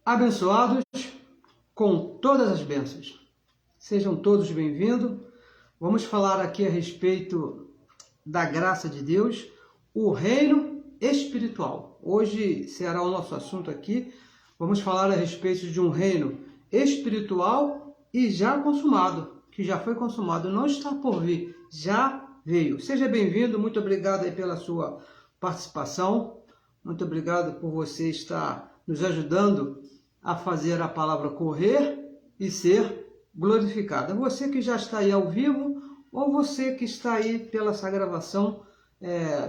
abençoados com todas as bênçãos. Sejam todos bem-vindos. Vamos falar aqui a respeito da graça de Deus, o reino espiritual. Hoje será o nosso assunto aqui. Vamos falar a respeito de um reino espiritual e já consumado, que já foi consumado, não está por vir, já veio. Seja bem-vindo, muito obrigado aí pela sua participação, muito obrigado por você estar nos ajudando a fazer a palavra correr e ser glorificada. Você que já está aí ao vivo, ou você que está aí pela essa gravação,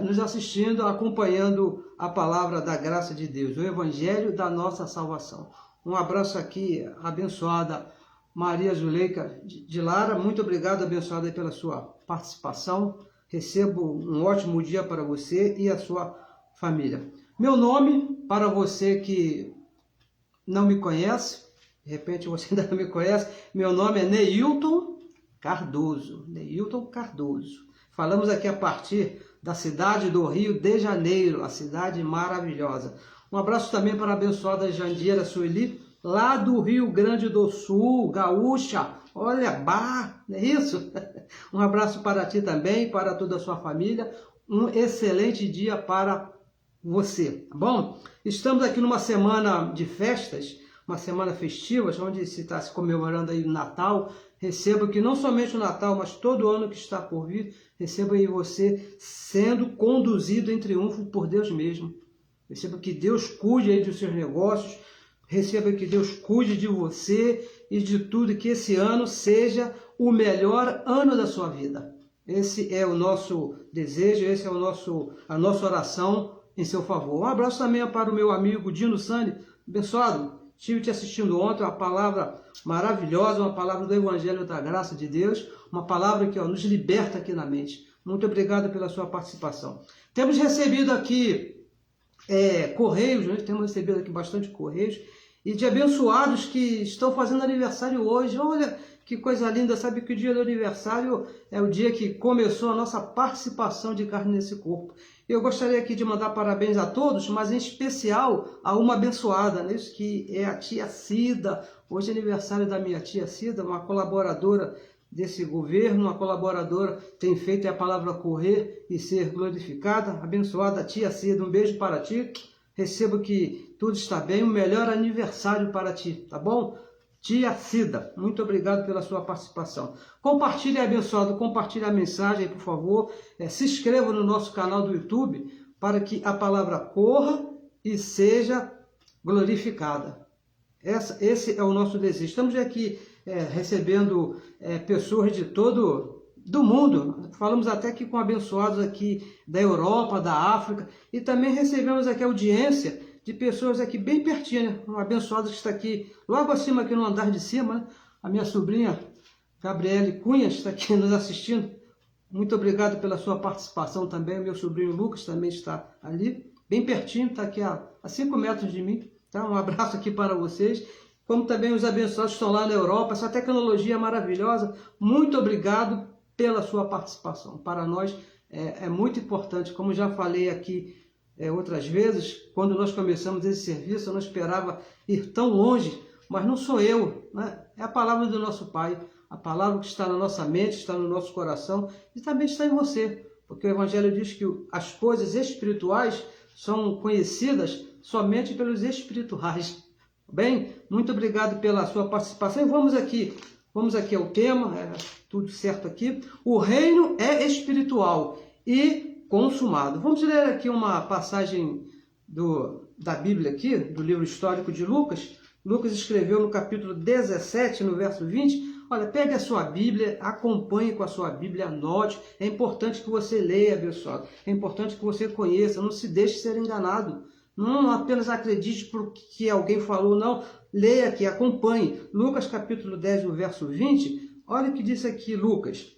nos assistindo, acompanhando a palavra da graça de Deus, o Evangelho da nossa salvação. Um abraço aqui, abençoada Maria Zuleika de Lara, muito obrigado, abençoada, pela sua participação. Recebo um ótimo dia para você e a sua família. Meu nome, para você que não me conhece, de repente você ainda não me conhece, meu nome é Neilton Cardoso. Neilton Cardoso. Falamos aqui a partir da cidade do Rio de Janeiro, a cidade maravilhosa. Um abraço também para a abençoada Jandira Sueli, lá do Rio Grande do Sul, gaúcha. Olha, não é isso? Um abraço para ti também, para toda a sua família. Um excelente dia para você, tá bom? Estamos aqui numa semana de festas, uma semana festiva, onde se está se comemorando aí o Natal. Receba que não somente o Natal, mas todo ano que está por vir, receba aí você sendo conduzido em triunfo por Deus mesmo. Receba que Deus cuide aí dos seus negócios, receba que Deus cuide de você e de tudo, que esse ano seja o melhor ano da sua vida. Esse é o nosso desejo, esse é a nossa oração em seu favor. Um abraço também para o meu amigo Dino Sani. Abençoado, estive te assistindo ontem, uma palavra maravilhosa, uma palavra do Evangelho da Graça de Deus, uma palavra que nos liberta aqui na mente. Muito obrigado pela sua participação. Temos recebido aqui correios, né? Temos recebido aqui bastante correios, e de abençoados que estão fazendo aniversário hoje. Olha que coisa linda, sabe que o dia do aniversário é o dia que começou a nossa participação de carne nesse corpo. Eu gostaria aqui de mandar parabéns a todos, mas em especial a uma abençoada, né? Que é a tia Cida. Hoje é aniversário da minha tia Cida, uma colaboradora desse governo, uma colaboradora, tem feito a palavra correr e ser glorificada. Abençoada tia Cida, um beijo para ti. Recebo que tudo está bem, o melhor aniversário para ti, tá bom? Tia Cida, muito obrigado pela sua participação. Compartilhe, abençoado, compartilhe a mensagem, por favor. Se inscreva no nosso canal do YouTube para que a palavra corra e seja glorificada. Esse é o nosso desejo. Estamos aqui recebendo pessoas de todo do mundo. Falamos até aqui com abençoados aqui da Europa, da África, e também recebemos aqui audiência de pessoas aqui bem pertinho, né? Um abençoado que está aqui, logo acima, aqui no andar de cima, né? A minha sobrinha, Gabriele Cunha, está aqui nos assistindo. Muito obrigado pela sua participação também. Meu sobrinho Lucas também está ali, bem pertinho, está aqui a 5 metros de mim. Tá? Um abraço aqui para vocês. Como também os abençoados estão lá na Europa, essa tecnologia maravilhosa. Muito obrigado pela sua participação. Para nós é muito importante, como já falei aqui outras vezes, quando nós começamos esse serviço, eu não esperava ir tão longe, mas não sou eu, né? É a palavra do nosso Pai, a palavra que está na nossa mente, está no nosso coração e também está em você, porque o Evangelho diz que as coisas espirituais são conhecidas somente pelos espirituais. Bem, muito obrigado pela sua participação e vamos aqui ao tema, tudo certo aqui. O reino é espiritual e consumado. Vamos ler aqui uma passagem da Bíblia aqui, do livro histórico de Lucas. Lucas escreveu no capítulo 17, no verso 20. Olha, pegue a sua Bíblia, acompanhe com a sua Bíblia, anote. É importante que você leia, abençoado. É importante que você conheça, não se deixe ser enganado. Não apenas acredite por que alguém falou, não. Leia aqui, acompanhe. Lucas capítulo 10, no verso 20. Olha o que diz aqui Lucas.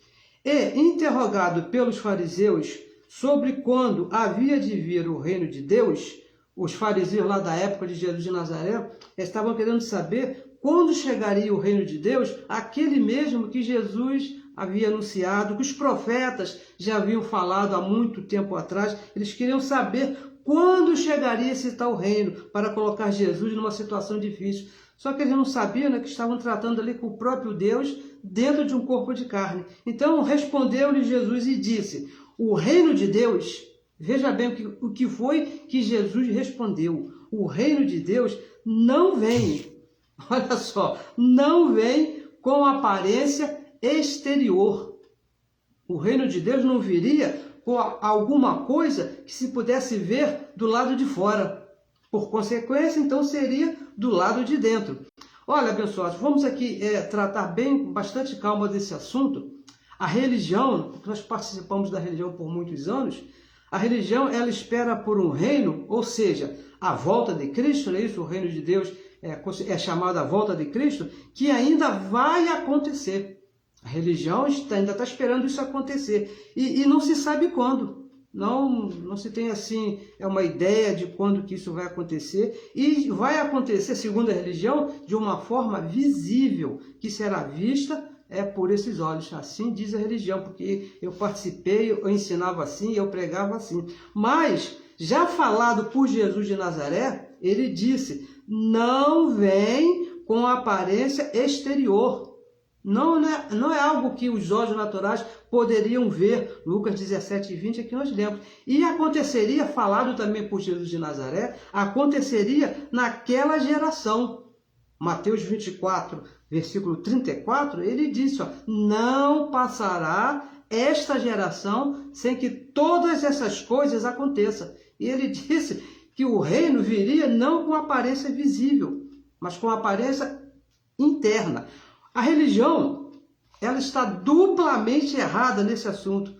E, interrogado pelos fariseus sobre quando havia de vir o reino de Deus, os fariseus lá da época de Jesus de Nazaré estavam querendo saber quando chegaria o reino de Deus, aquele mesmo que Jesus havia anunciado, que os profetas já haviam falado há muito tempo atrás. Eles queriam saber quando chegaria esse tal reino para colocar Jesus numa situação difícil. Só que eles não sabiam, né, que estavam tratando ali com o próprio Deus dentro de um corpo de carne. Então respondeu-lhe Jesus e disse: o reino de Deus, veja bem o que foi que Jesus respondeu. O reino de Deus não vem, olha só, não vem com aparência exterior. O reino de Deus não viria com alguma coisa que se pudesse ver do lado de fora. Por consequência, então, seria do lado de dentro. Olha, abençoados, vamos aqui tratar bastante calma desse assunto. A religião, porque nós participamos da religião por muitos anos, a religião, ela espera por um reino, ou seja, a volta de Cristo, não é isso? O reino de Deus é chamado a volta de Cristo, que ainda vai acontecer. A religião ainda está esperando isso acontecer. E não se sabe quando. Não se tem assim uma ideia de quando que isso vai acontecer. E vai acontecer, segundo a religião, de uma forma visível, que será vista por esses olhos. Assim diz a religião, porque eu participei, eu ensinava assim, eu pregava assim. Mas, já falado por Jesus de Nazaré, ele disse: não vem com aparência exterior. Não é algo que os olhos naturais poderiam ver. Lucas 17:20 é que nós lemos. E aconteceria, falado também por Jesus de Nazaré, aconteceria naquela geração. Mateus 24, versículo 34, ele disse: não passará esta geração sem que todas essas coisas aconteçam. E ele disse que o reino viria não com aparência visível, mas com aparência interna. A religião, ela está duplamente errada nesse assunto.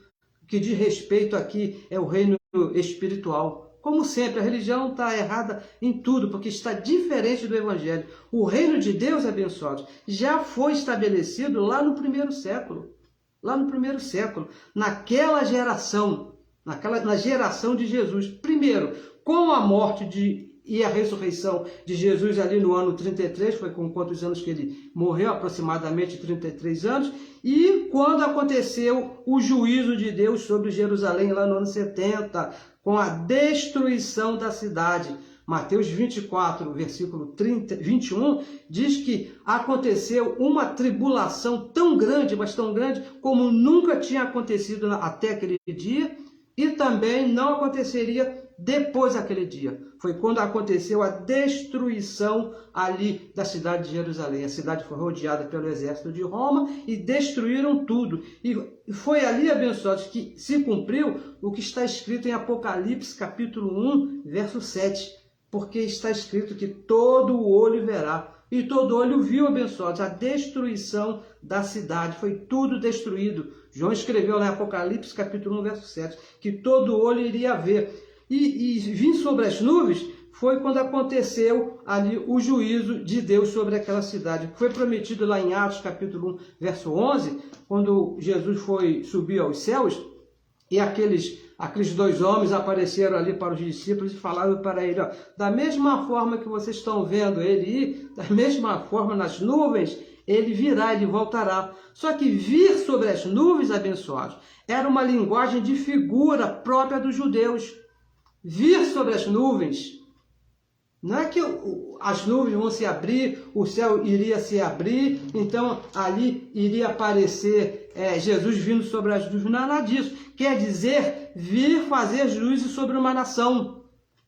O que diz respeito aqui é o reino espiritual. Como sempre, a religião está errada em tudo, porque está diferente do Evangelho. O reino de Deus, abençoados, já foi estabelecido lá no primeiro século. Lá no primeiro século, naquela geração, na geração de Jesus. Primeiro, com a morte e a ressurreição de Jesus ali no ano 33, foi com quantos anos que ele morreu? Aproximadamente 33 anos. E quando aconteceu o juízo de Deus sobre Jerusalém, lá no ano 70, com a destruição da cidade. Mateus 24, versículo 21, diz que aconteceu uma tribulação tão grande, mas tão grande, como nunca tinha acontecido até aquele dia, e também não aconteceria depois daquele dia. Foi quando aconteceu a destruição ali da cidade de Jerusalém. A cidade foi rodeada pelo exército de Roma e destruíram tudo. E foi ali, abençoados, que se cumpriu o que está escrito em Apocalipse, capítulo 1, verso 7. Porque está escrito que todo o olho verá. E todo olho viu, abençoados, a destruição da cidade. Foi tudo destruído. João escreveu lá em Apocalipse, capítulo 1, verso 7, que todo olho iria ver. E vir sobre as nuvens foi quando aconteceu ali o juízo de Deus sobre aquela cidade. Foi prometido lá em Atos, capítulo 1, verso 11, quando Jesus foi subir aos céus, e aqueles dois homens apareceram ali para os discípulos e falaram para ele: da mesma forma que vocês estão vendo ele ir, da mesma forma nas nuvens, ele virá, ele voltará. Só que vir sobre as nuvens, abençoados, era uma linguagem de figura própria dos judeus. Vir sobre as nuvens, não é que as nuvens vão se abrir, o céu iria se abrir, então ali iria aparecer Jesus vindo sobre as nuvens, não é nada disso. Quer dizer, vir fazer juízo sobre uma nação.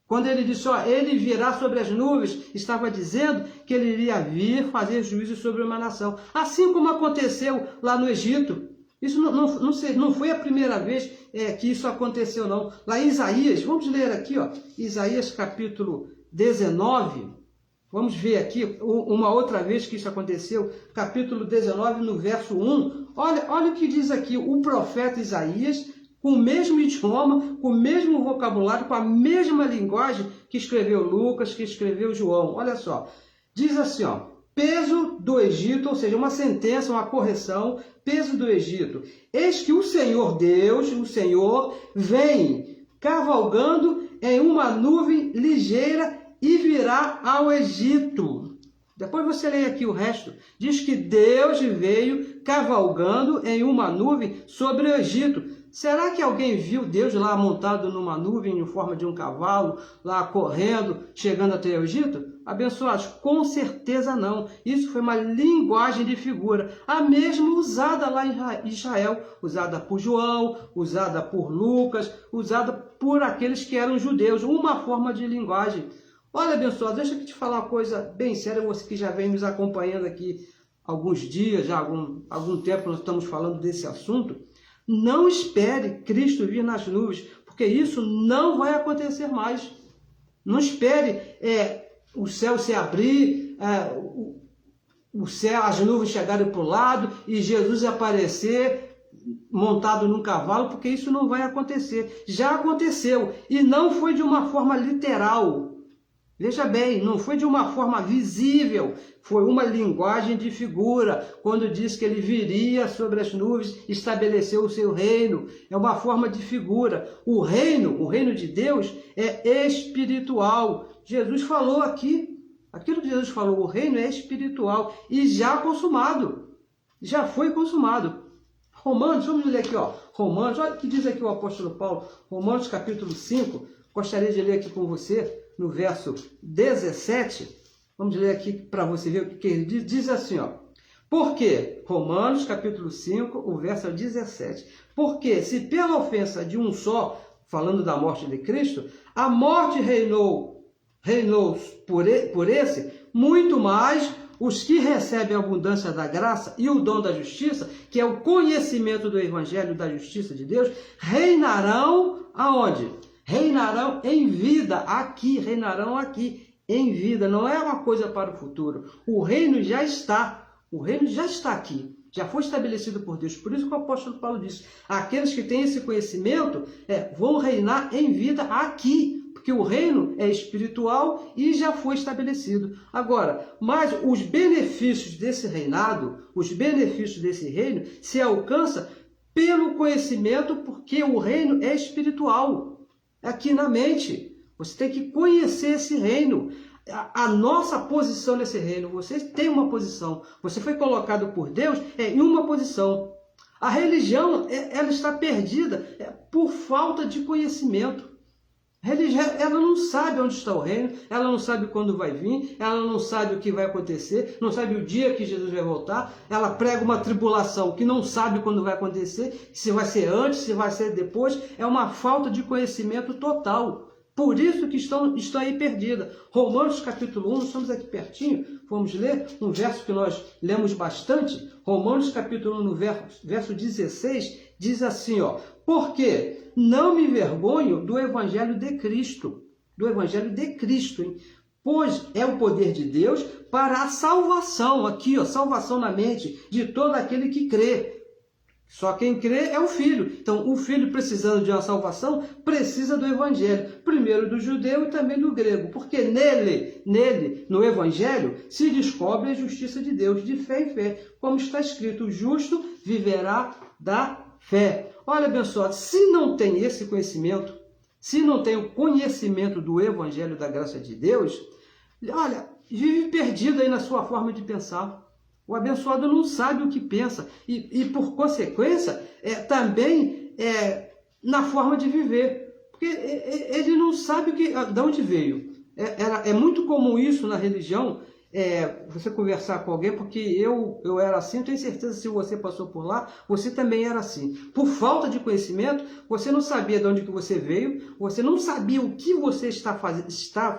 Quando ele disse, ele virá sobre as nuvens, estava dizendo que ele iria vir fazer juízo sobre uma nação. Assim como aconteceu lá no Egito. Isso não foi a primeira vez que isso aconteceu, não. Lá em Isaías, vamos ler aqui, Isaías capítulo 19, vamos ver aqui uma outra vez que isso aconteceu, capítulo 19, no verso 1. Olha o que diz aqui o profeta Isaías, com o mesmo idioma, com o mesmo vocabulário, com a mesma linguagem que escreveu Lucas, que escreveu João. Olha só, diz assim, peso do Egito, ou seja, uma sentença, uma correção, peso do Egito. Eis que o Senhor Deus, o Senhor, vem cavalgando em uma nuvem ligeira e virá ao Egito. Depois você lê aqui o resto. Diz que Deus veio cavalgando em uma nuvem sobre o Egito. Será que alguém viu Deus lá montado numa nuvem em forma de um cavalo, lá correndo, chegando até o Egito? Abençoados, com certeza não. Isso foi uma linguagem de figura, a mesma usada lá em Israel, usada por João, usada por Lucas, usada por aqueles que eram judeus, uma forma de linguagem. Olha, abençoados, deixa eu te falar uma coisa bem séria, você que já vem nos acompanhando aqui alguns dias, já há algum tempo nós estamos falando desse assunto. Não espere Cristo vir nas nuvens, porque isso não vai acontecer mais. Não espere o céu se abrir, o céu, as nuvens chegarem para o lado e Jesus aparecer montado num cavalo, porque isso não vai acontecer. Já aconteceu e não foi de uma forma literal. Veja bem, não foi de uma forma visível, foi uma linguagem de figura, quando diz que ele viria sobre as nuvens, estabeleceu o seu reino, é uma forma de figura. O reino de Deus é espiritual. Jesus falou aqui, aquilo que Jesus falou, o reino é espiritual e já consumado, já foi consumado. Romanos, vamos ler aqui, Romanos, olha o que diz aqui o apóstolo Paulo, Romanos capítulo 5, gostaria de ler aqui com você, no verso 17, vamos ler aqui para você ver o que ele diz. Diz assim, porque, Romanos capítulo 5, o verso 17, porque se pela ofensa de um só, falando da morte de Cristo, a morte reinou por esse, muito mais os que recebem a abundância da graça e o dom da justiça, que é o conhecimento do evangelho da justiça de Deus, reinarão aonde? Reinarão em vida, reinarão aqui, em vida, não é uma coisa para o futuro. O reino já está aqui, já foi estabelecido por Deus. Por isso que o apóstolo Paulo disse, aqueles que têm esse conhecimento vão reinar em vida aqui, porque o reino é espiritual e já foi estabelecido. Agora, mas os benefícios desse reinado, os benefícios desse reino, se alcança pelo conhecimento, porque o reino é espiritual. Aqui na mente, você tem que conhecer esse reino, a nossa posição nesse reino. Você tem uma posição, você foi colocado por Deus em uma posição. A religião, ela está perdida por falta de conhecimento. A religião, ela não sabe onde está o reino, ela não sabe quando vai vir, ela não sabe o que vai acontecer, não sabe o dia que Jesus vai voltar, ela prega uma tribulação que não sabe quando vai acontecer, se vai ser antes, se vai ser depois, é uma falta de conhecimento total. Por isso que estão aí perdidas. Romanos capítulo 1, nós estamos aqui pertinho, vamos ler um verso que nós lemos bastante, Romanos capítulo 1, no verso 16, diz assim, porque não me envergonho do evangelho de Cristo, hein? Pois é o poder de Deus para a salvação, aqui, salvação na mente de todo aquele que crê. Só quem crê é o Filho. Então, o Filho, precisando de uma salvação, precisa do Evangelho. Primeiro do judeu e também do grego. Porque nele, no Evangelho, se descobre a justiça de Deus, de fé em fé. Como está escrito, o justo viverá da fé. Olha, abençoado, se não tem esse conhecimento, se não tem o conhecimento do Evangelho da graça de Deus, olha, vive perdido aí na sua forma de pensar. O abençoado não sabe o que pensa e por consequência, também na forma de viver. Porque ele não sabe de onde veio. É muito comum isso na religião, você conversar com alguém, porque eu era assim, tenho certeza que se você passou por lá, você também era assim. Por falta de conhecimento, você não sabia de onde que você veio, você não sabia o que você está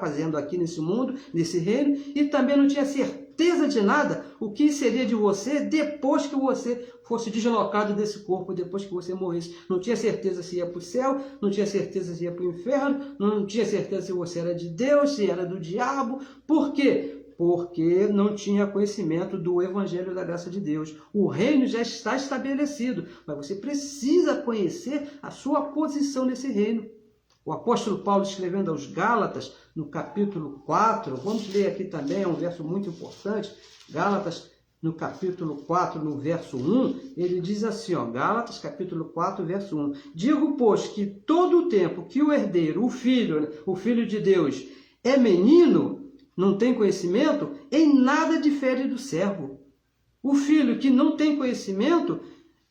fazendo aqui nesse mundo, nesse reino, e também não tinha certeza de nada, o que seria de você depois que você fosse deslocado desse corpo, depois que você morresse. Não tinha certeza se ia para o céu, não tinha certeza se ia para o inferno, não tinha certeza se você era de Deus, se era do diabo. Por quê? Porque não tinha conhecimento do Evangelho da graça de Deus. O reino já está estabelecido, mas você precisa conhecer a sua posição nesse reino. O apóstolo Paulo, escrevendo aos Gálatas, no capítulo 4, vamos ler aqui também, é um verso muito importante, Gálatas, no capítulo 4, no verso 1, ele diz assim, Gálatas, capítulo 4, verso 1, digo, pois, que todo o tempo que o herdeiro, o filho de Deus, é menino, não tem conhecimento, em nada difere do servo. O filho que não tem conhecimento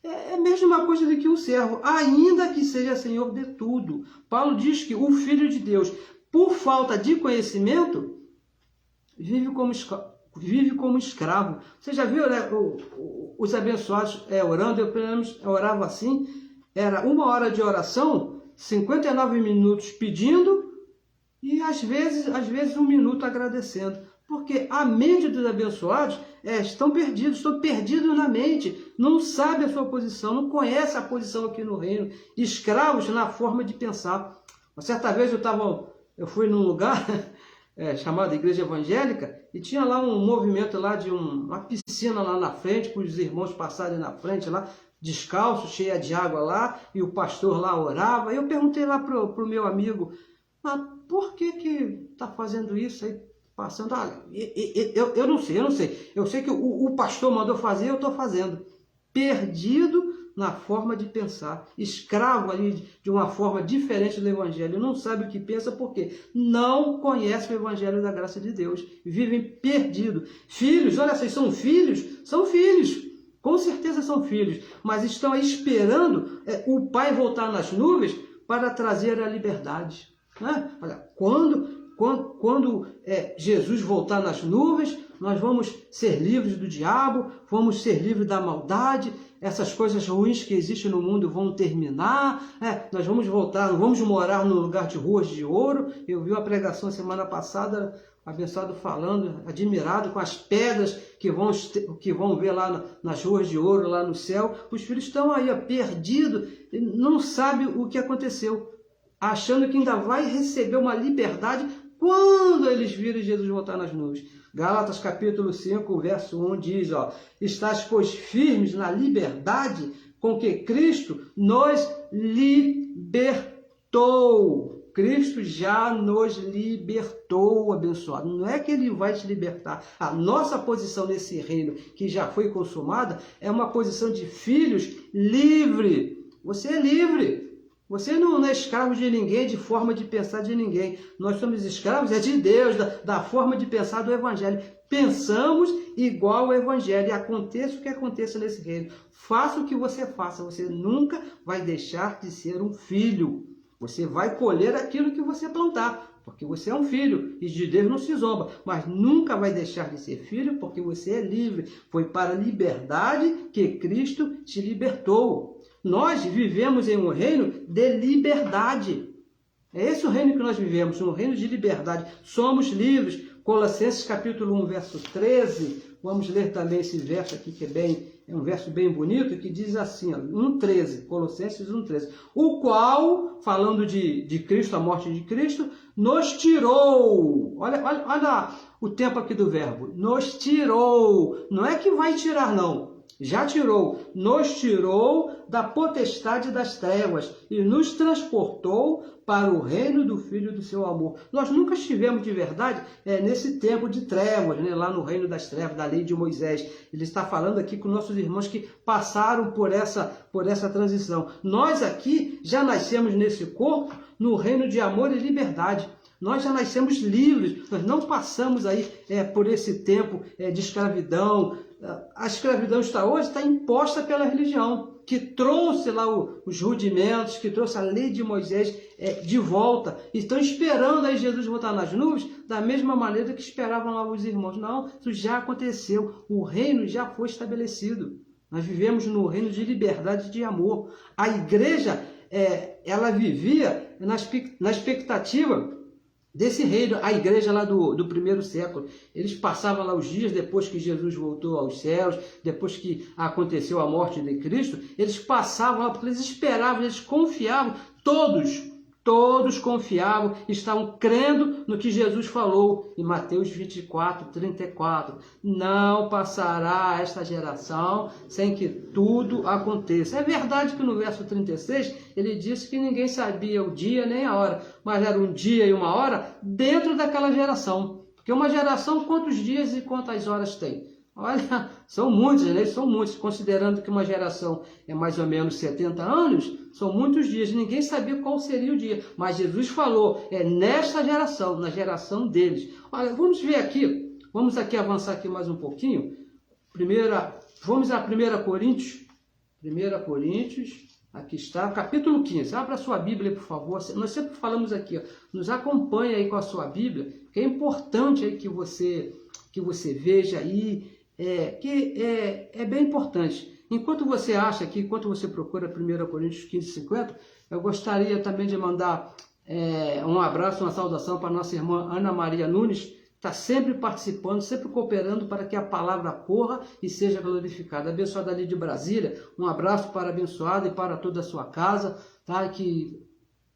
É a mesma coisa do que um servo, ainda que seja senhor de tudo. Paulo diz que o Filho de Deus, por falta de conhecimento, vive como escravo. Você já viu, né, os abençoados orando? Eu, pelo menos, orava assim. Era 1 hora de oração, 59 minutos pedindo e às vezes 1 minuto agradecendo. Porque a mente dos abençoados estão perdidos na mente, não sabe a sua posição, não conhece a posição aqui no reino, escravos na forma de pensar. Uma certa vez eu fui num lugar chamado Igreja Evangélica e tinha lá um movimento lá de uma piscina lá na frente, para os irmãos passarem na frente lá, descalço, cheia de água lá, e o pastor lá orava. Eu perguntei lá pro meu amigo, mas por que está fazendo isso aí? Passando, eu não sei. Eu sei que o pastor mandou fazer, eu estou fazendo. Perdido na forma de pensar, escravo ali de uma forma diferente do Evangelho, não sabe o que pensa porque não conhece o Evangelho da graça de Deus, vivem perdidos. Filhos, olha, vocês são filhos? São filhos, com certeza são filhos, mas estão aí esperando o Pai voltar nas nuvens para trazer a liberdade. Né? Olha, quando Jesus voltar nas nuvens, nós vamos ser livres do diabo, vamos ser livres da maldade, essas coisas ruins que existem no mundo vão terminar, nós vamos voltar, vamos morar no lugar de ruas de ouro. Eu vi uma pregação semana passada, abençoado falando, admirado com as pedras que vão ver lá nas ruas de ouro, lá no céu. Os filhos estão aí perdidos, não sabem o que aconteceu, achando que ainda vai receber uma liberdade quando eles virem Jesus voltar nas nuvens. Gálatas capítulo 5, verso 1 diz, estás, pois, firmes na liberdade com que Cristo nos libertou. Cristo já nos libertou, abençoado. Não é que Ele vai te libertar. A nossa posição nesse reino, que já foi consumada, é uma posição de filhos livre. Você é livre. Você não é escravo de ninguém, de forma de pensar de ninguém. Nós somos escravos, de Deus, da forma de pensar do Evangelho. Pensamos igual ao Evangelho. E aconteça o que aconteça nesse reino. Faça o que você faça. Você nunca vai deixar de ser um filho. Você vai colher aquilo que você plantar. Porque você é um filho. E de Deus não se zomba. Mas nunca vai deixar de ser filho, porque você é livre. Foi para a liberdade que Cristo te libertou. Nós vivemos em um reino de liberdade. É esse o reino que nós vivemos, um reino de liberdade. Somos livres. Colossenses capítulo 1, verso 13. Vamos ler também esse verso aqui, que é um verso bem bonito, que diz assim, 1,13, Colossenses 1,13. O qual, falando de Cristo, a morte de Cristo, nos tirou. Olha o tempo aqui do verbo. Nos tirou. Não é que vai tirar, não. Já tirou, nos tirou da potestade das trevas e nos transportou para o reino do Filho do seu amor. Nós nunca estivemos de verdade nesse tempo de trevas, né, lá no reino das trevas, da lei de Moisés. Ele está falando aqui com nossos irmãos que passaram por essa transição. Nós aqui já nascemos nesse corpo no reino de amor e liberdade. Nós já nascemos livres, nós não passamos aí por esse tempo de escravidão. A escravidão está imposta pela religião, que trouxe lá os rudimentos, que trouxe a lei de Moisés de volta. E estão esperando aí Jesus voltar nas nuvens, da mesma maneira que esperavam lá os irmãos. Não, isso já aconteceu, o reino já foi estabelecido. Nós vivemos no reino de liberdade e de amor. A igreja, ela vivia na expectativa desse reino, a igreja lá do primeiro século. Eles passavam lá os dias depois que Jesus voltou aos céus, depois que aconteceu a morte de Cristo, eles passavam lá porque eles esperavam, eles confiavam, todos confiavam, estavam crendo no que Jesus falou em Mateus 24, 34. Não passará esta geração sem que tudo aconteça. É verdade que no verso 36 ele disse que ninguém sabia o dia nem a hora, mas era um dia e uma hora dentro daquela geração. Porque uma geração, quantos dias e quantas horas tem? Olha, são muitos, né? São muitos, considerando que uma geração é mais ou menos 70 anos, são muitos dias, ninguém sabia qual seria o dia, mas Jesus falou, nesta geração, na geração deles. Olha, vamos aqui avançar aqui mais um pouquinho, vamos a 1 Coríntios, 1 Coríntios, aqui está, capítulo 15. Abra a sua Bíblia, por favor. Nós sempre falamos aqui, ó, nos acompanhe aí com a sua Bíblia, que é importante aí que você veja aí, que é bem importante. Enquanto você acha aqui, enquanto você procura 1 Coríntios 15, 50, eu gostaria também de mandar um abraço, uma saudação para a nossa irmã Ana Maria Nunes, está sempre participando, sempre cooperando para que a palavra corra e seja glorificada. Abençoada ali de Brasília, um abraço para a abençoada e para toda a sua casa, tá? Que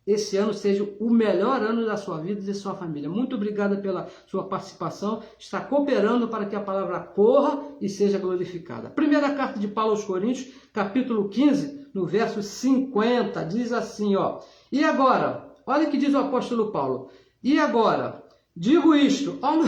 esse ano seja o melhor ano da sua vida e de sua família. Muito obrigada pela sua participação, está cooperando para que a palavra corra e seja glorificada. Primeira carta de Paulo aos Coríntios, capítulo 15, no verso 50, diz assim, ó: e agora, olha o que diz o apóstolo Paulo, e agora, digo isto, olha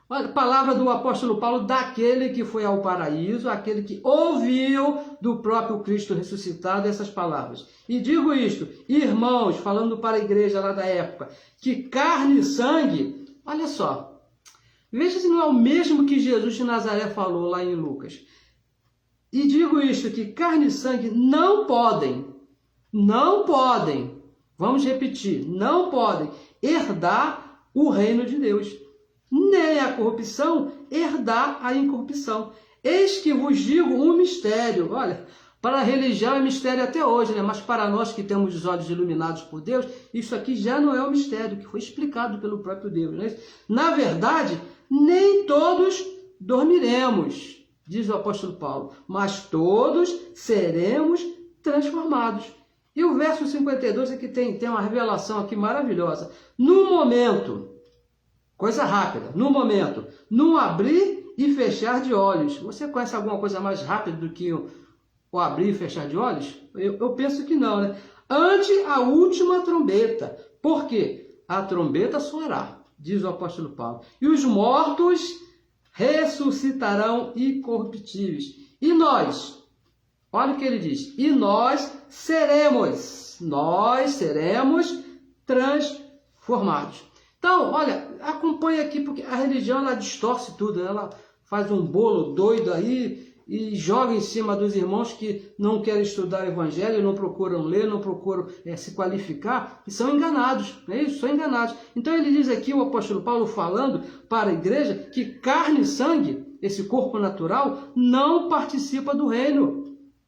a palavra do apóstolo Paulo, daquele que foi ao paraíso, aquele que ouviu do próprio Cristo ressuscitado essas palavras. E digo isto, irmãos, falando para a igreja lá da época, que carne e sangue, olha só, veja se não é o mesmo que Jesus de Nazaré falou lá em Lucas. E digo isto, que carne e sangue não podem, vamos repetir, não podem herdar o reino de Deus, nem a corrupção herdar a incorrupção. Eis que vos digo um mistério. Olha, para a religião é mistério até hoje, né? Mas para nós que temos os olhos iluminados por Deus, isso aqui já não é um mistério, que foi explicado pelo próprio Deus, né? Na verdade, nem todos dormiremos, diz o apóstolo Paulo, mas todos seremos transformados. E o verso 52 aqui tem uma revelação aqui maravilhosa. No momento, coisa rápida, no momento, num abrir e fechar de olhos. Você conhece alguma coisa mais rápida do que o abrir e fechar de olhos? Eu penso que não, né? Ante a última trombeta. Por quê? A trombeta soará, diz o apóstolo Paulo. E os mortos ressuscitarão incorruptíveis. E nós, olha o que ele diz, e nós seremos transformados. Então, olha, acompanha aqui, porque a religião, ela distorce tudo, ela faz um bolo doido aí e joga em cima dos irmãos que não querem estudar o evangelho, não procuram ler, não procuram se qualificar, e são enganados, não é isso? São enganados. Então ele diz aqui, o apóstolo Paulo falando para a igreja, que carne e sangue, esse corpo natural, não participa do reino.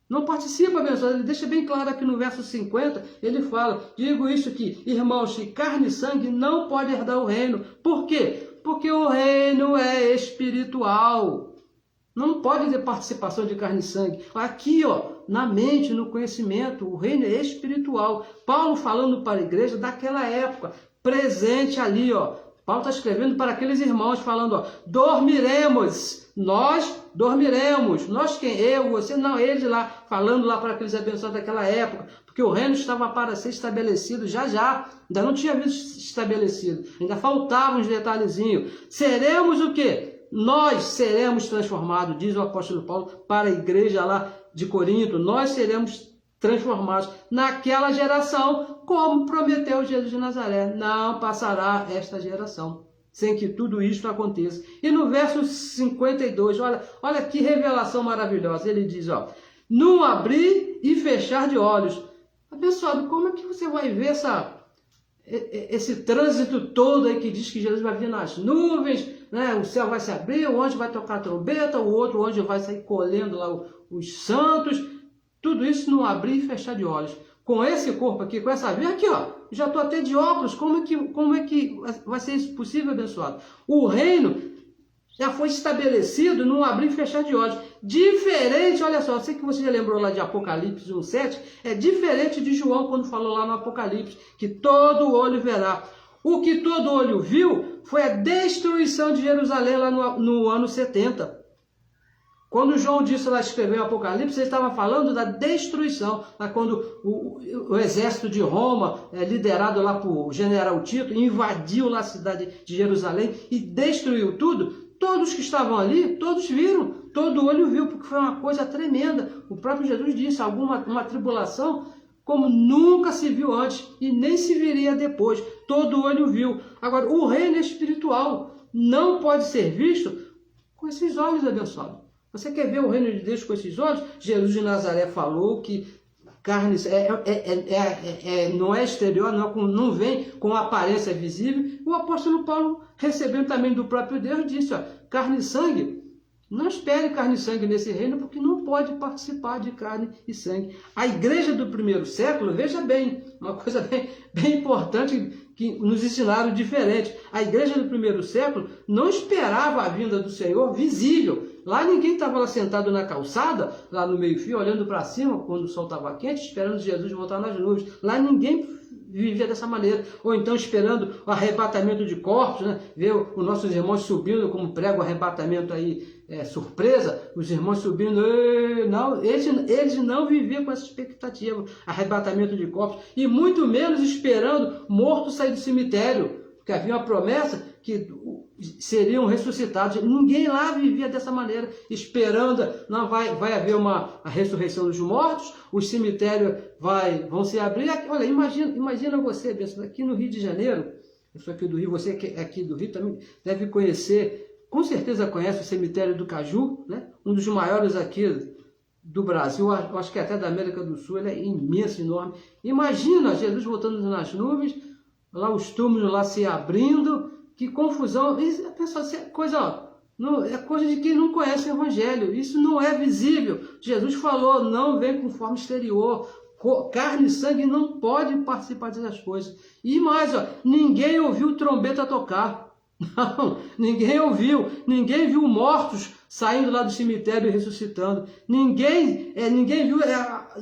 Não participa, abençoado. Ele deixa bem claro aqui no verso 50, ele fala, digo isso aqui, irmãos, que carne e sangue não pode herdar o reino. Por quê? Porque o reino é espiritual. Não pode ter participação de carne e sangue. Aqui, ó, na mente, no conhecimento, o reino é espiritual. Paulo falando para a igreja daquela época, presente ali, ó. Paulo está escrevendo para aqueles irmãos, falando, ó, dormiremos. Nós dormiremos. Nós quem? Eu, você? Não, eles lá, falando lá para aqueles abençoados daquela época, porque o reino estava para ser estabelecido já. Ainda não tinha visto estabelecido. Ainda faltavam uns detalhezinhos. Seremos o quê? Nós seremos transformados, diz o apóstolo Paulo para a igreja lá de Corinto. Nós seremos transformados naquela geração, como prometeu Jesus de Nazaré. Não passará esta geração sem que tudo isto aconteça. E no verso 52, olha que revelação maravilhosa. Ele diz, ó, num abrir e fechar de olhos. Abençoado, como é que você vai ver esse trânsito todo aí que diz que Jesus vai vir nas nuvens, né? O céu vai se abrir, o anjo vai tocar a trombeta, o outro anjo vai sair colhendo lá os santos. Tudo isso num abrir e fechar de olhos. Com esse corpo aqui, com essa vida aqui, ó, já estou até de óculos, como é que vai ser isso possível, abençoado? O reino já foi estabelecido num abrir e fechar de olhos. Diferente, olha só, sei que você já lembrou lá de Apocalipse 1,7, é diferente de João quando falou lá no Apocalipse, que todo olho verá. O que todo olho viu foi a destruição de Jerusalém lá no ano 70. Quando João disse lá, escreveu o Apocalipse, ele estava falando da destruição, lá quando o exército de Roma, liderado lá por general Tito, invadiu lá a cidade de Jerusalém e destruiu tudo. Todos que estavam ali, todos viram, todo olho viu, porque foi uma coisa tremenda. O próprio Jesus disse, uma tribulação como nunca se viu antes e nem se viria depois. Todo olho viu. Agora, o reino espiritual não pode ser visto com esses olhos, abençoados. Você quer ver o reino de Deus com esses olhos? Jesus de Nazaré falou que carne não é exterior, não vem com aparência visível. O apóstolo Paulo, recebendo também do próprio Deus, disse, ó, carne e sangue, não espere carne e sangue nesse reino, porque não pode participar de carne e sangue. A igreja do primeiro século, veja bem, uma coisa bem importante que nos ensinaram diferente. A igreja do primeiro século não esperava a vinda do Senhor visível. Lá ninguém estava lá sentado na calçada, lá no meio-fio, olhando para cima, quando o sol estava quente, esperando Jesus voltar nas nuvens. Lá ninguém vivia dessa maneira. Ou então esperando o arrebatamento de corpos, né? Ver os nossos irmãos subindo, como prega o arrebatamento aí, surpresa, os irmãos subindo. Não, eles não viviam com essa expectativa, arrebatamento de corpos, e muito menos esperando morto sair do cemitério, porque havia uma promessa que seriam ressuscitados. Ninguém lá vivia dessa maneira, esperando, não vai haver a ressurreição dos mortos, os cemitérios vão se abrir. Olha, imagina você, aqui no Rio de Janeiro, eu sou aqui do Rio, você que é aqui do Rio também deve conhecer, com certeza conhece o cemitério do Caju, né? Um dos maiores aqui do Brasil, acho que até da América do Sul, ele é imenso, enorme. Imagina Jesus voltando nas nuvens, lá os túmulos lá se abrindo, que confusão. Isso, pessoal, é coisa de quem não conhece o Evangelho. Isso não é visível. Jesus falou, não vem com forma exterior. Carne e sangue não pode participar dessas coisas. E mais, ninguém ouviu trombeta tocar. Não, ninguém ouviu. Ninguém viu mortos saindo lá do cemitério e ressuscitando. Ninguém viu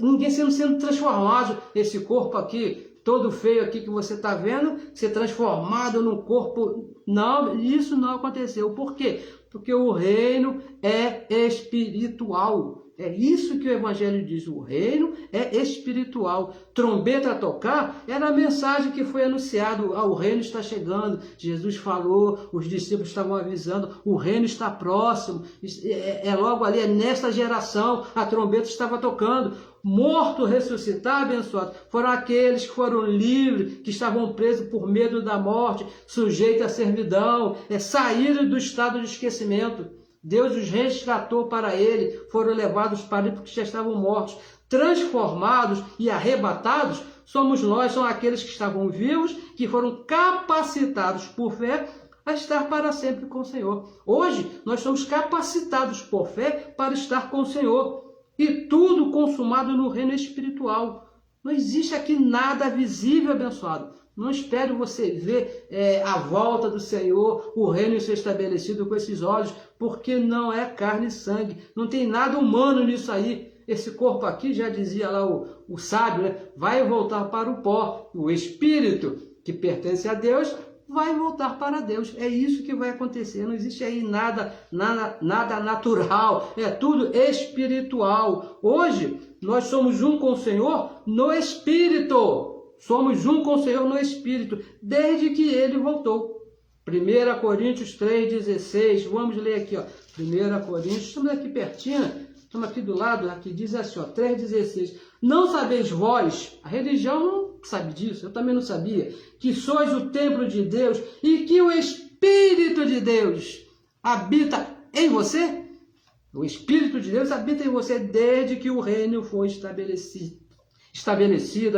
ninguém sendo transformado. Esse corpo aqui, todo feio aqui que você está vendo, ser transformado num corpo. Não, isso não aconteceu. Por quê? Porque o reino é espiritual. É isso que o Evangelho diz, o reino é espiritual. Trombeta a tocar era a mensagem que foi anunciada, o reino está chegando. Jesus falou, os discípulos estavam avisando, o reino está próximo. Logo ali, é nessa geração, a trombeta estava tocando. Morto, ressuscitar, abençoado, foram aqueles que foram livres, que estavam presos por medo da morte, sujeitos à servidão, saíram do estado de esquecimento. Deus os resgatou para ele, foram levados para ele porque já estavam mortos, transformados e arrebatados. Somos nós, são aqueles que estavam vivos, que foram capacitados por fé a estar para sempre com o Senhor. Hoje, nós somos capacitados por fé para estar com o Senhor. E tudo consumado no reino espiritual. Não existe aqui nada visível, abençoado. Não espere você ver a volta do Senhor, o reino ser estabelecido com esses olhos, porque não é carne e sangue. Não tem nada humano nisso aí. Esse corpo aqui, já dizia lá o sábio, né? Vai voltar para o pó. O espírito que pertence a Deus vai voltar para Deus. É isso que vai acontecer. Não existe aí nada natural. É tudo espiritual. Hoje, nós somos um com o Senhor no Espírito. Somos um com o Senhor no Espírito, desde que Ele voltou. 1 Coríntios 3,16. Vamos ler aqui, 1 Coríntios, estamos aqui pertinho, estamos aqui do lado, aqui diz assim, 3,16. Não sabeis vós, a religião não sabe disso, eu também não sabia, que sois o templo de Deus e que o Espírito de Deus habita em você? O Espírito de Deus habita em você desde que o reino foi estabelecido,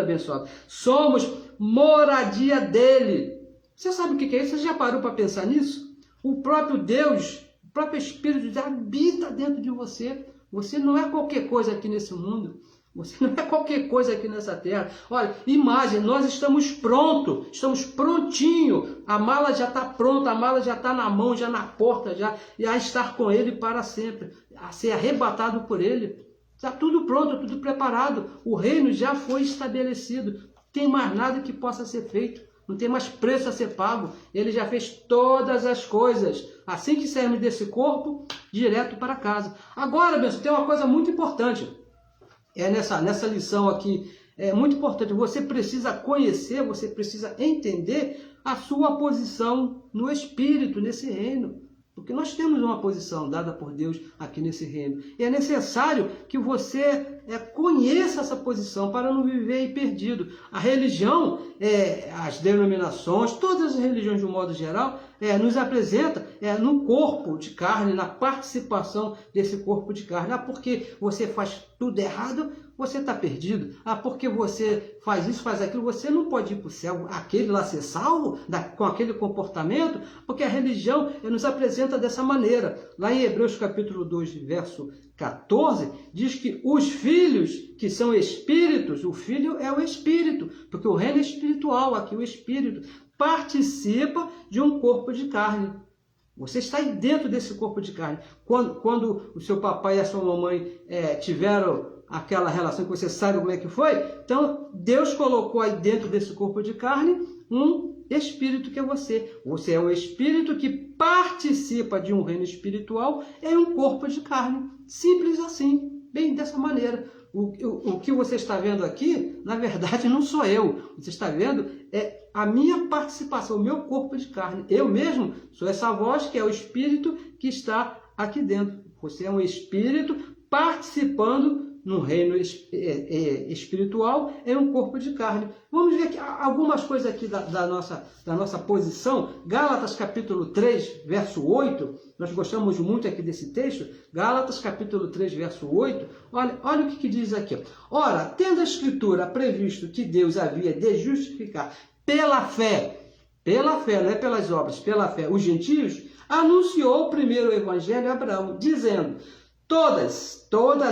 abençoado. Somos moradia dele. Você sabe o que é isso? Você já parou para pensar nisso? O próprio Deus, o próprio Espírito de Deus habita dentro de você. Você não é qualquer coisa aqui nesse mundo. Você não é qualquer coisa aqui nessa terra. Olha, imagem, nós estamos prontos, estamos prontinho. A mala já está pronta, a mala já está na mão, já na porta, já a estar com Ele para sempre, a ser arrebatado por Ele. Está tudo pronto, tudo preparado. O reino já foi estabelecido. Não tem mais nada que possa ser feito. Não tem mais preço a ser pago. Ele já fez todas as coisas. Assim que saímos desse corpo, direto para casa. Agora, pessoal, tem uma coisa muito importante. Nessa lição aqui, é muito importante. Você precisa conhecer, você precisa entender a sua posição no Espírito, nesse reino. Porque nós temos uma posição dada por Deus aqui nesse reino. E é necessário que você conheça essa posição para não viver aí perdido. A religião, as denominações, todas as religiões de um modo geral, nos apresenta no corpo de carne, na participação desse corpo de carne. Ah, porque você faz tudo errado, você está perdido. Ah, porque você faz isso, faz aquilo, você não pode ir para o céu. Aquele lá ser salvo com aquele comportamento, porque a religião nos apresenta dessa maneira. Lá em Hebreus capítulo 2, verso 14, diz que os filhos que são espíritos, o filho é o espírito, porque o reino é espiritual, aqui o espírito participa de um corpo de carne. Você está aí dentro desse corpo de carne. Quando o seu papai e a sua mamãe tiveram aquela relação que você sabe como é que foi, então Deus colocou aí dentro desse corpo de carne um espírito que é você. Você é um espírito que participa de um reino espiritual em um corpo de carne. Simples assim, bem dessa maneira. O que você está vendo aqui, na verdade, não sou eu. Você está vendo a minha participação, o meu corpo de carne. Eu mesmo sou essa voz que é o espírito que está aqui dentro. Você é um espírito participando no reino espiritual em um corpo de carne. Vamos ver aqui algumas coisas aqui da nossa posição. Gálatas capítulo 3, verso 8. Nós gostamos muito aqui desse texto. Gálatas capítulo 3, verso 8. Olha o que diz aqui. Ora, tendo a Escritura previsto que Deus havia de justificar pela fé, não é pelas obras, pela fé, os gentios, anunciou primeiro o evangelho a Abraão, dizendo: Todas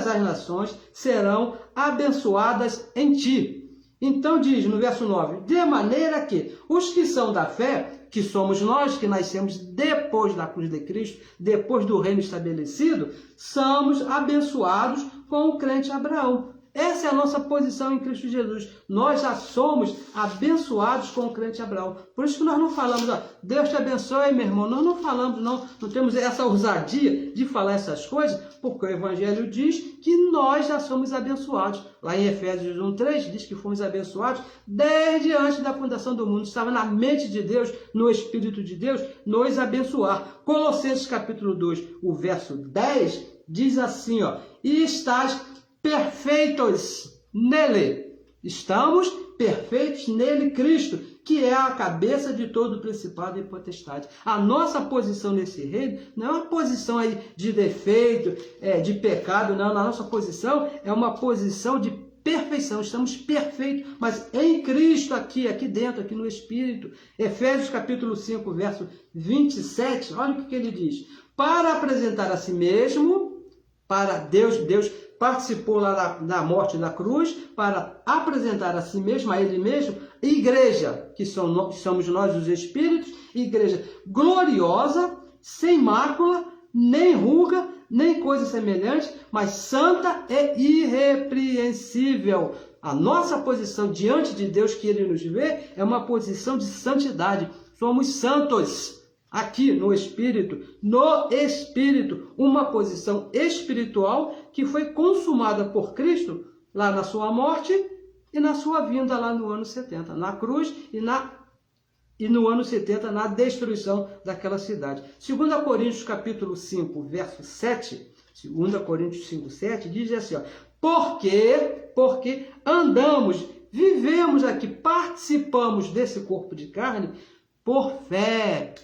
as nações serão abençoadas em ti. Então diz no verso 9, de maneira que os que são da fé, que somos nós que nascemos depois da cruz de Cristo, depois do reino estabelecido, somos abençoados com o crente Abraão. Essa é a nossa posição em Cristo Jesus. Nós já somos abençoados com o crente Abraão. Por isso que nós não falamos, Deus te abençoe, meu irmão. Nós não falamos, não temos essa ousadia de falar essas coisas, porque o Evangelho diz que nós já somos abençoados. Lá em Efésios 1:3 diz que fomos abençoados desde antes da fundação do mundo. Estava na mente de Deus, no Espírito de Deus, nos abençoar. Colossenses capítulo 2, o verso 10, diz assim, e estás perfeitos nele. Estamos perfeitos nele, Cristo, que é a cabeça de todo principado e potestade. A nossa posição nesse reino não é uma posição aí de defeito, de pecado, não. A nossa posição é uma posição de perfeição. Estamos perfeitos, mas em Cristo aqui dentro, aqui no Espírito. Efésios capítulo 5, verso 27, olha o que ele diz. Para apresentar a si mesmo, para Deus participou lá na morte da cruz, para apresentar a si mesmo, a ele mesmo, igreja, que somos nós os espíritos, igreja gloriosa, sem mácula, nem ruga, nem coisa semelhante, mas santa e irrepreensível. A nossa posição diante de Deus que ele nos vê é uma posição de santidade. Somos santos. Aqui no Espírito, uma posição espiritual que foi consumada por Cristo lá na sua morte e na sua vinda lá no ano 70, na cruz e no ano 70 na destruição daquela cidade. 2 Coríntios capítulo 5, verso 7, 2 Coríntios 5, 7, diz assim, porque andamos, vivemos aqui, participamos desse corpo de carne por fé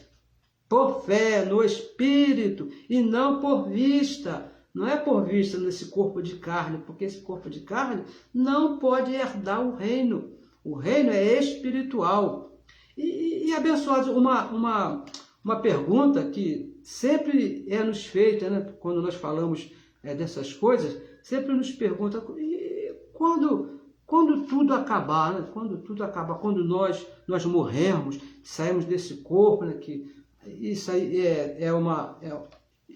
no Espírito e não por vista. Não é por vista nesse corpo de carne, porque esse corpo de carne não pode herdar o reino. O reino é espiritual. E abençoados, uma pergunta que sempre é nos feita, né, quando nós falamos dessas coisas, sempre nos pergunta, quando tudo acabar, né, quando nós morrermos, saímos desse corpo, né, que isso aí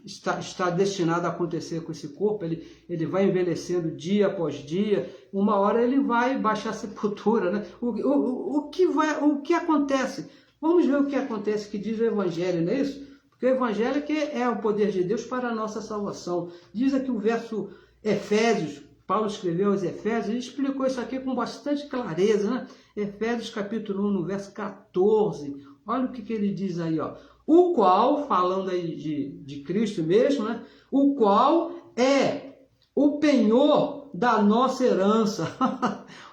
está destinado a acontecer com esse corpo, ele vai envelhecendo dia após dia, uma hora ele vai baixar a sepultura, né? O que acontece? Vamos ver o que acontece, que diz o Evangelho, não é isso? Porque o Evangelho que é o poder de Deus para a nossa salvação. Diz aqui o verso Efésios, Paulo escreveu aos Efésios, e explicou isso aqui com bastante clareza, né? Efésios capítulo 1, no verso 14, olha o que ele diz aí, o qual, falando aí de Cristo mesmo, né? O qual é o penhor da nossa herança,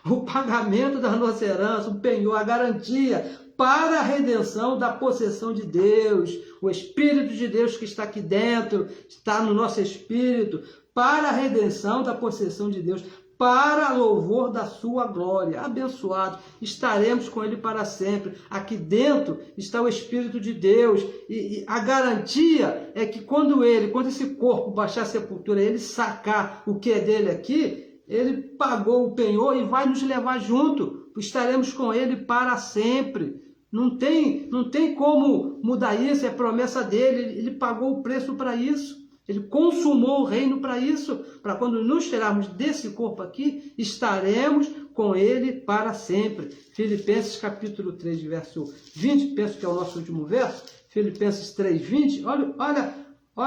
o pagamento da nossa herança, o penhor, a garantia, para a redenção da possessão de Deus. O Espírito de Deus que está aqui dentro, está no nosso espírito, para a redenção da possessão de Deus, para louvor da sua glória. Abençoados, estaremos com ele para sempre. Aqui dentro está o Espírito de Deus, e a garantia é que quando esse corpo baixar a sepultura, ele sacar o que é dele aqui, ele pagou o penhor e vai nos levar junto. Estaremos com ele para sempre. Não tem como mudar isso, é promessa dele. Ele pagou o preço para isso. Ele consumou o reino para isso, para quando nos tirarmos desse corpo aqui, estaremos com ele para sempre. Filipenses capítulo 3, verso 20, penso que é o nosso último verso, Filipenses 3, 20, olha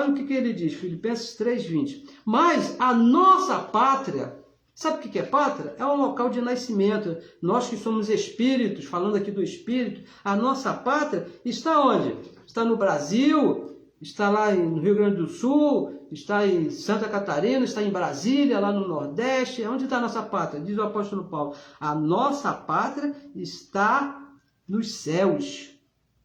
o que ele diz, Filipenses 3, 20. Mas a nossa pátria, sabe o que é pátria? É um local de nascimento. Nós que somos espíritos, falando aqui do espírito, a nossa pátria está onde? Está no Brasil, está lá no Rio Grande do Sul, está em Santa Catarina, está em Brasília, lá no Nordeste. Onde está a nossa pátria? Diz o apóstolo Paulo. A nossa pátria está nos céus.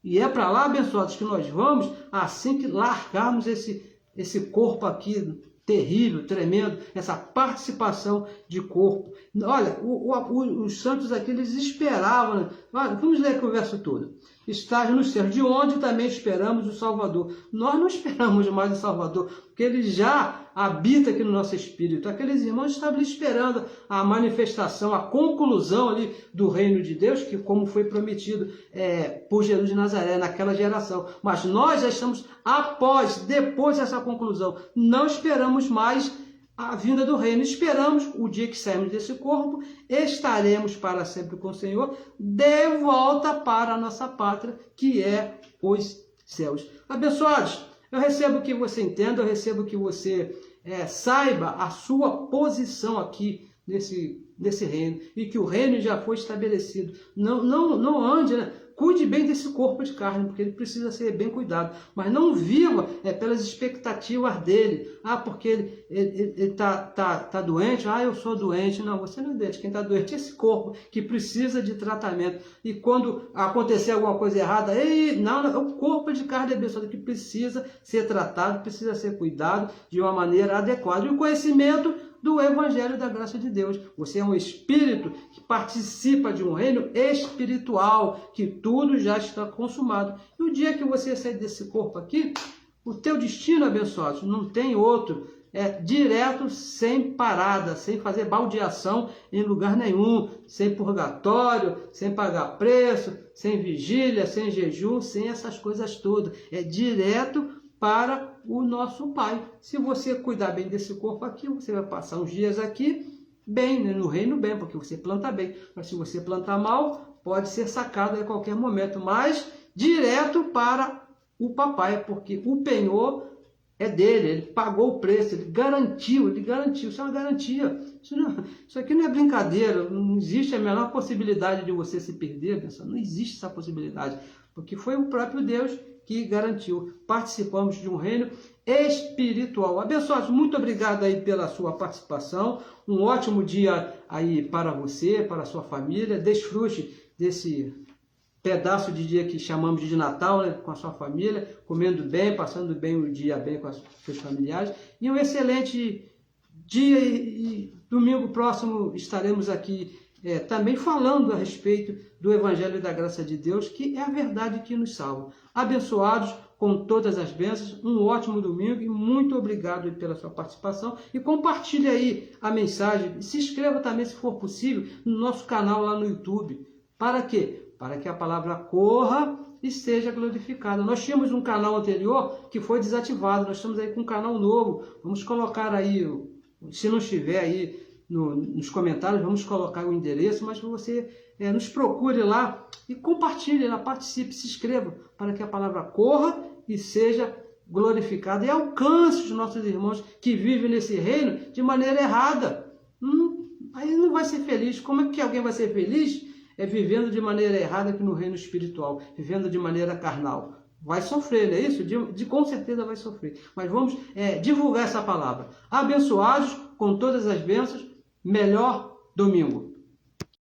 E é para lá, abençoados, que nós vamos assim que largarmos esse corpo aqui terrível, tremendo, essa participação de corpo. Olha, os santos aqui, eles esperavam, né? Vamos ler aqui o verso todo. Estás no céu, de onde também esperamos o Salvador. Nós não esperamos mais o Salvador, porque ele já habita aqui no nosso espírito. Aqueles irmãos estavam esperando a manifestação, a conclusão ali do reino de Deus, que como foi prometido por Jesus de Nazaré, naquela geração. Mas nós já estamos depois dessa conclusão. Não esperamos mais a vinda do reino. Esperamos o dia que saímos desse corpo, estaremos para sempre com o Senhor, de volta para a nossa pátria, que é os céus. Abençoados, eu recebo que você entenda, eu recebo que você saiba a sua posição aqui nesse reino, e que o reino já foi estabelecido. Não ande, né? Cuide bem desse corpo de carne, porque ele precisa ser bem cuidado. Mas não viva pelas expectativas dele. Porque ele tá doente. Eu sou doente. Não, você não é doente. Quem está doente é esse corpo que precisa de tratamento. E quando acontecer alguma coisa errada, não, é o corpo de carne abençoado que precisa ser tratado, precisa ser cuidado de uma maneira adequada. E o conhecimento do Evangelho da graça de Deus. Você é um espírito que participa de um reino espiritual, que tudo já está consumado. E o dia que você sair desse corpo aqui, o teu destino, abençoado, não tem outro. É direto, sem parada, sem fazer baldeação em lugar nenhum, sem purgatório, sem pagar preço, sem vigília, sem jejum, sem essas coisas todas. É direto para o nosso Pai. Se você cuidar bem desse corpo aqui, você vai passar uns dias aqui bem, né? No reino bem, porque você planta bem. Mas se você plantar mal, pode ser sacado a qualquer momento, mas direto para o papai, porque o penhor é dele, ele pagou o preço, ele garantiu, isso é uma garantia. Isso aqui não é brincadeira, não existe a menor possibilidade de você se perder, pessoal, não existe essa possibilidade, porque foi o próprio Deus que garantiu. Participamos de um reino espiritual. Abençoados, muito obrigado aí pela sua participação. Um ótimo dia aí para você, para a sua família. Desfrute desse pedaço de dia que chamamos de Natal, né, com a sua família, comendo bem, passando bem o dia bem com os seus familiares. E um excelente dia, e domingo próximo estaremos aqui também falando a respeito do Evangelho da Graça de Deus, que é a verdade que nos salva. Abençoados com todas as bênçãos, um ótimo domingo e muito obrigado pela sua participação. E compartilhe aí a mensagem, se inscreva também, se for possível, no nosso canal lá no YouTube. Para quê? Para que a palavra corra e seja glorificada. Nós tínhamos um canal anterior que foi desativado, nós estamos aí com um canal novo. Vamos colocar aí, se não estiver aí nos comentários, vamos colocar o endereço, mas você nos procure lá e compartilhe lá, participe, se inscreva, para que a palavra corra e seja glorificada e alcance os nossos irmãos que vivem nesse reino de maneira errada. Aí não vai ser feliz. Como é que alguém vai ser feliz? Vivendo de maneira errada aqui no reino espiritual, vivendo de maneira carnal. Vai sofrer, não é isso? Com certeza vai sofrer. Mas vamos divulgar essa palavra. Abençoados com todas as bênçãos. Melhor domingo.